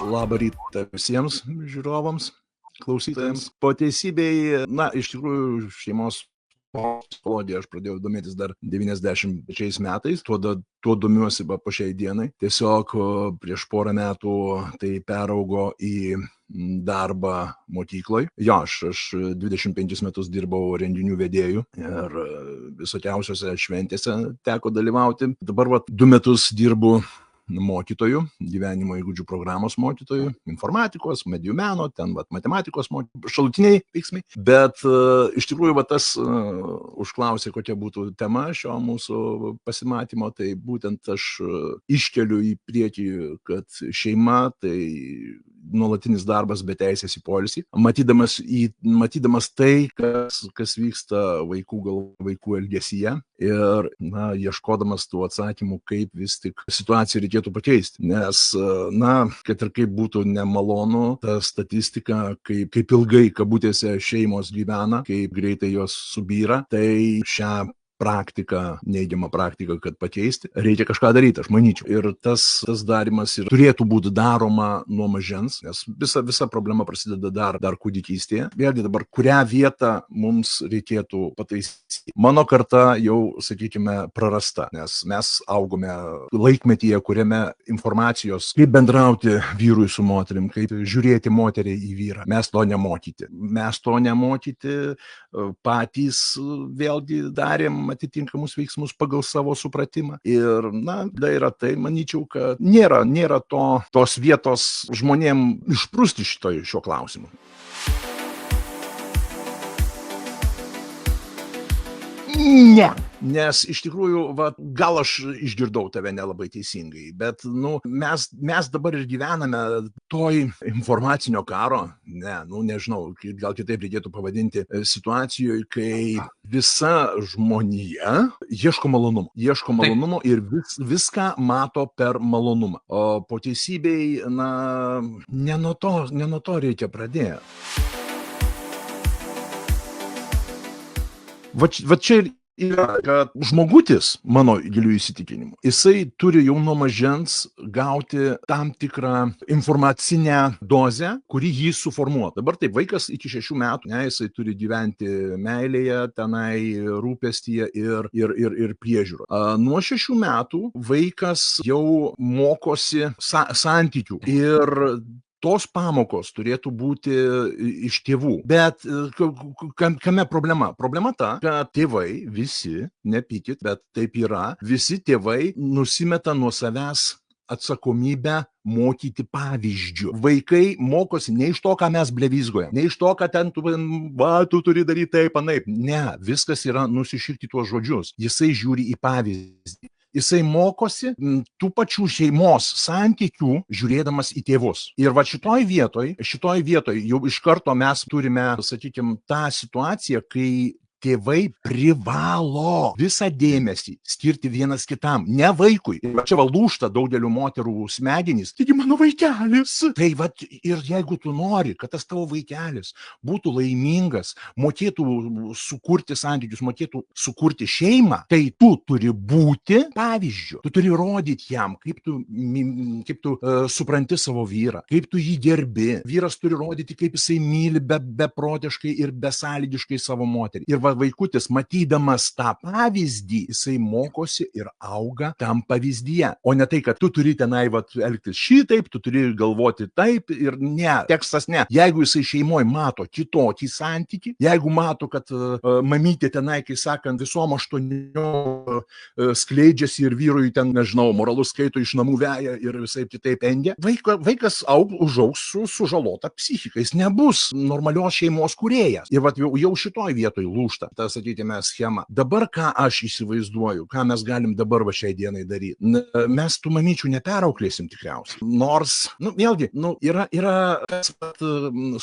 Labą rytą visiems žiūrovams, klausytojams. Po teisybei, iš tikrųjų, šeimos psichologija aš pradėjau domėtis dar 93 metais, tuo domiuosi po šiai dienai. Tiesiog prieš porą metų tai peraugo į darbą mokykloje. Jo, aš 25 metus dirbau renginių vedėjų ir visokiausiose šventėse teko dalyvauti. Dabar 2 metus dirbu mokytojų, gyvenimo įgūdžių programos mokytojų, informatikos, medijų meno, ten matematikos mokytojų, šalutiniai veiksmai. Bet iš tikrųjų tas užklausė, kokia būtų tema šio mūsų pasimatymo, tai būtent aš iškeliu į priekį, kad šeima tai nuolatinis darbas be teisės į poilsį, matydamas tai, kas vyksta vaikų elgesyje ir ieškodamas tų atsakymų, kaip vis tik situaciją reikėtų pakeisti. Nes, kad ir kaip būtų nemalonu, ta statistika, kaip ilgai kabutėse šeimos gyvena, kaip greitai jos subyra, tai šią neigiamą praktiką, kad pakeisti, reikia kažką daryti, aš manyčiau. Ir tas darymas turėtų būti daroma nuo mažens, nes visa problema prasideda dar kūdikystėje. Vėlgi dabar, kurią vietą mums reikėtų pataisyti. Mano karta jau, sakykime, prarasta, nes mes augome laikmetyje, kuriame informacijos, kaip bendrauti vyrui su moterim, kaip žiūrėti moteriai į vyrą. Mes to nemokyti, patys vėlgi darėm atitinkamus veiksmus pagal savo supratimą. Ir, da yra tai, manyčiau, kad nėra tos vietos žmonėm išprūsti šio klausimu. Ne. Nes iš tikrųjų, gal aš išgirdau tave nelabai teisingai, bet mes dabar ir gyvename toj informacinio karo, nežinau, gal kitaip reikėtų pavadinti, situacijoje, kai visa žmonija ieško malonumo ir viską mato per malonumą. O po teisybei, ne nuo to reikia pradėti. Va čia yra, kad žmogutis, mano giliu įsitikinimu, jisai turi jau nuo mažens gauti tam tikrą informacinę dozę, kuri jį suformuoja. Dabar taip, vaikas iki 6 metų, jisai turi gyventi meilėje, tenai rūpestyje ir priežiūro. Nuo 6 metų vaikas jau mokosi santykių ir tos pamokos turėtų būti iš tėvų. Bet kame problema? Problema ta, kad tėvai visi, nepykit, bet taip yra, visi tėvai nusimeta nuo savęs atsakomybę mokyti pavyzdžių. Vaikai mokosi ne iš to, ką mes blevizgojam, ne iš to, kad ten tu turi daryti taip, anaip. Ne, viskas yra nusišikti tuos žodžius. Jisai žiūri į pavyzdį. Jisai mokosi tų pačių šeimos santykių, žiūrėdamas į tėvus. Ir šitoj vietoj jau iš karto mes turime, sakykime, tą situaciją, kai tėvai privalo visą dėmesį skirti vienas kitam, ne vaikui. Ir čia lūžta daugelių moterų smegenys. Taigi mano vaikelis. Tai ir jeigu tu nori, kad tas tavo vaikelis būtų laimingas, mokėtų sukurti santykius, mokėtų sukurti šeimą, tai tu turi būti pavyzdžiu. Tu turi rodyti jam, kaip tu supranti savo vyrą, kaip tu jį gerbi. Vyras turi rodyti, kaip jisai myli beprotiškai ir besąlygiškai savo moterį. Ir vaikutis, matydamas tą pavyzdį, jisai mokosi ir auga tam pavyzdyje. O ne tai, kad tu turi tenai elgtis šitaip, tu turi galvoti taip ir ne. Tekstas ne. Jeigu jisai šeimoje mato kitokį santykį, jeigu mato, kad mamytė tenai, kai sakant, visom 8 skleidžiasi ir vyrui ten, nežinau, moralus skaito iš namų veja ir visai kitaip engia, vaikas užaugs su sužalota psichika. Jis nebus normalios šeimos kūrėjas. Ir jau šitoj vietoj lūžta ta, sakykime, schema. Dabar ką aš įsivaizduoju, ką mes galim dabar šiai dienai daryti? Mes tų mamyčių neperauklėsim tikriausiai. Nors, vėlgi, yra tas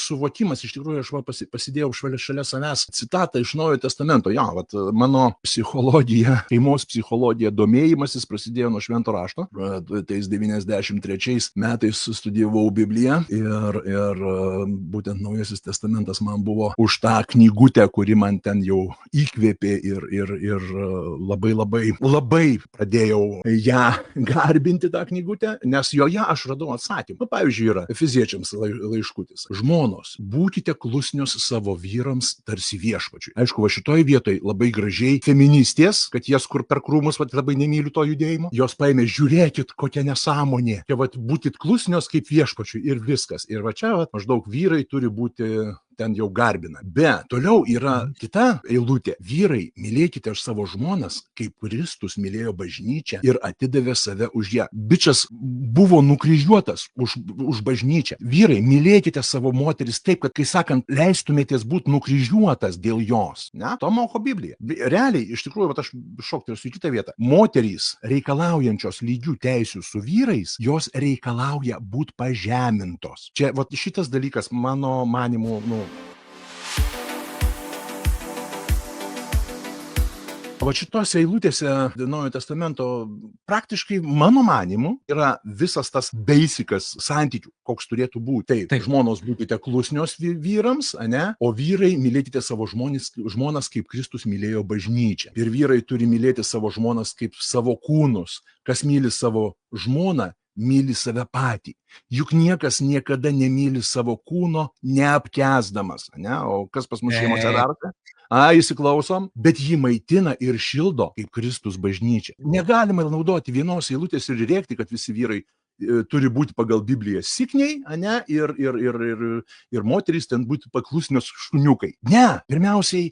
suvokimas, iš tikrųjų, aš pasidėjau šalia savęs citatą iš Naujojo Testamento. Mano psichologija, šeimos psichologija, domėjimasis prasidėjo nuo Švento rašto. Tais 93 metais studijavau Bibliją ir būtent Naujasis Testamentas man buvo už tą knygutę, kuri man ten jau įkvėpė ir labai pradėjau ją garbinti tą knygutę, nes joje aš radau atsakymą. Pavyzdžiui, yra Efeziečiams laiškutis. Žmonos, būkite klusnios savo vyrams tarsi viešpačiui. Aišku, va šitoj vietoj labai gražiai feministės, kad jas kur per krūmus, va labai nemyliu to judėjimo, jos paėmė, žiūrėkit, kokia nesąmonė. Čia va būkit klusnios kaip viešpačiui ir viskas. Ir va čia va, maždaug vyrai turi būti ten jau garbina. Bet toliau yra kita eilutė. Vyrai, mylėkite savo žmonas, kaip Kristus mylėjo bažnyčią ir atidavė save už ją. Bičas buvo nukryžiuotas už bažnyčią. Vyrai, mylėkite savo moteris taip, kad, kai sakant, leistumėtės būti nukryžiuotas dėl jos. Ne? To moko Biblija. Realiai, iš tikrųjų, aš šoktelsiu į kitą vietą. Moterys reikalaujančios lygių teisių su vyrais, jos reikalauja būti pažemintos. Čia vat, šitas dalykas, mano manimu, O šitose eilutėse Naujojo testamento praktiškai, mano manimu, yra visas tas basicas santykių, koks turėtų būti. Taip, žmonos būkite klusnios vyrams, ane? O vyrai mylėkite savo žmonas, kaip Kristus mylėjo bažnyčią. Ir vyrai turi mylėti savo žmonas kaip savo kūnus. Kas myli savo žmoną, myli save patį. Juk niekas niekada nemyli savo kūno neapkęsdamas, ne? O kas pas mus šeimose darote? Įsiklausom, bet jį maitina ir šildo kaip Kristus bažnyčia. Negalima naudoti vienos eilutės ir rėkti, kad visi vyrai turi būti pagal Bibliją sikniai, ane, ir moterys ten būti paklusnios šuniukai. Ne, pirmiausiai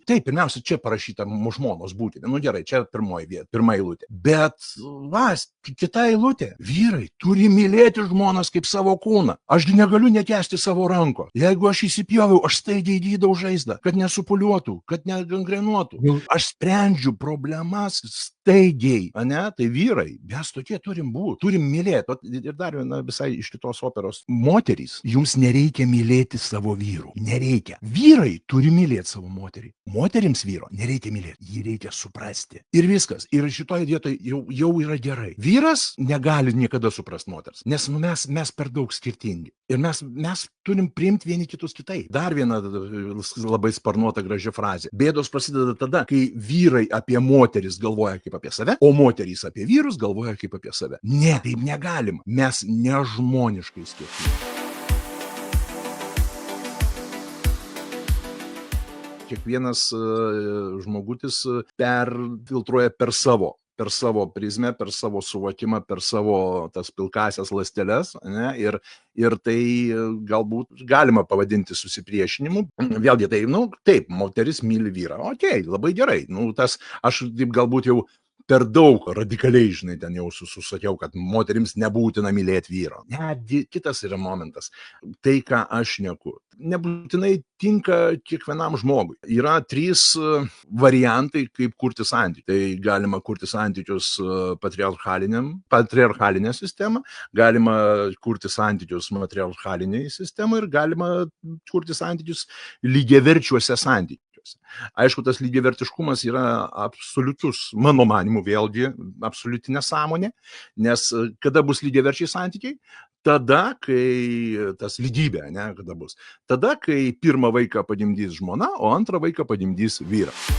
čia parašyta žmonos būti. Nu gerai, čia pirma eilutė. Bet, kita eilutė. Vyrai turi mylėti žmonas kaip savo kūną. Aš negaliu nekęsti savo rankos. Jeigu aš įsipjoviau, aš staigiai gydau žaizdą, kad nesupuliuotų, kad negangrenuotų. Aš sprendžiu problemas staigiai, ane? Tai vyrai, mes tokie turim būti, turim mylėti. Ir dar viena visai iš kitos operos. Moterys, jums nereikia mylėti savo vyrų. Nereikia. Vyrai turi mylėti savo moterį. Moterims vyro nereikia mylėti. Jį reikia suprasti. Ir viskas. Ir šitoje vietoje jau yra gerai. Vyras negali niekada suprasti moters. Nes mes per daug skirtingi. Ir mes turim priimti vieni kitus kitai. Dar viena labai sparnuota graži frazė. Bėdos prasideda tada, kai vyrai apie moteris galvoja kaip apie save, o moterys apie vyrus galvoja kaip apie save. Ne, taip negalima. Mes nežmoniškai skirtingi. Kiekvienas žmogutis perfiltruoja per savo prizmę, per savo suvokimą, per savo tas pilkasias ląsteles, ne? Ir tai galbūt galima pavadinti susipriešinimu. Vėlgi tai, taip, moteris myli vyrą. Okei, labai gerai. Aš taip galbūt jau per daug radikaliai, žinai, ten jau susakiau, kad moterims nebūtina mylėti vyro. Ne, kitas yra momentas. Tai, ką aš šneku, nebūtinai tinka kiekvienam žmogui. Yra 3 variantai, kaip kurti santykius. Tai galima kurti santykius patriarchalinę sistemą, galima kurti santykius matriarchaliniai sistemai ir galima kurti santykius lygiaverčiuose santykiuose. Aišku, tas lygiavertiškumas yra absoliutus, mano manimu, vėlgi absoliuti nesąmonė, nes kada bus lygiaverčiai santykiai? Tada, kai tas lygybė, ne, kada bus? Tada, kai pirmą vaiką pagimdys žmona, o antrą vaiką pagimdys vyras.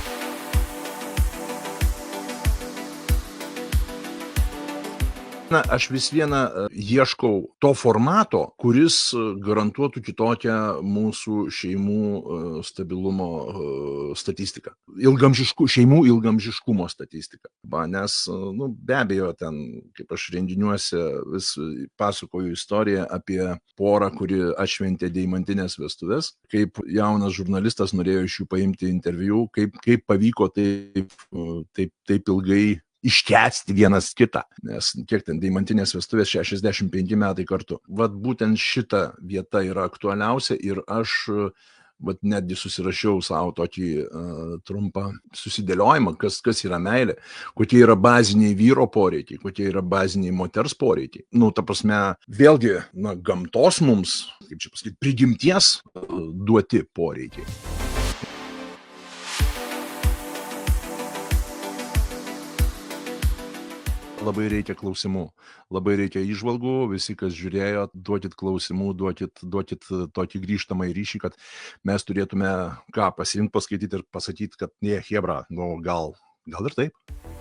Aš vis viena ieškau to formato, kuris garantuotų kitokią mūsų šeimų stabilumo statistiką. Šeimų ilgamžiškumo statistiką. Nes, be abejo, ten, kaip aš renginiuose vis pasakoju istoriją apie porą, kuri atšventė deimantinės vestuves, kaip jaunas žurnalistas norėjo iš jų paimti interviu, kaip pavyko taip ilgai iškęsti vienas kitą, nes kiek ten deimantinės vestuvės 65 metai kartu. Vat būtent šita vieta yra aktualiausia ir aš netgi susirašiau savo tokį trumpą susidėliojimą, kas yra meilė, kokie yra baziniai vyro poreikiai, kokie yra baziniai moters poreikiai. Ta prasme, vėlgi, gamtos mums, kaip čia pasakyti, prigimties duoti poreikiai. Labai reikia klausimų, labai reikia įžvalgų, visi, kas žiūrėjo, duokit klausimų, duokit tokį grįžtamąjį ryšį, kad mes turėtume ką pasiimt, paskaityt ir pasakyt, kad ne, chebra, nu gal ir taip.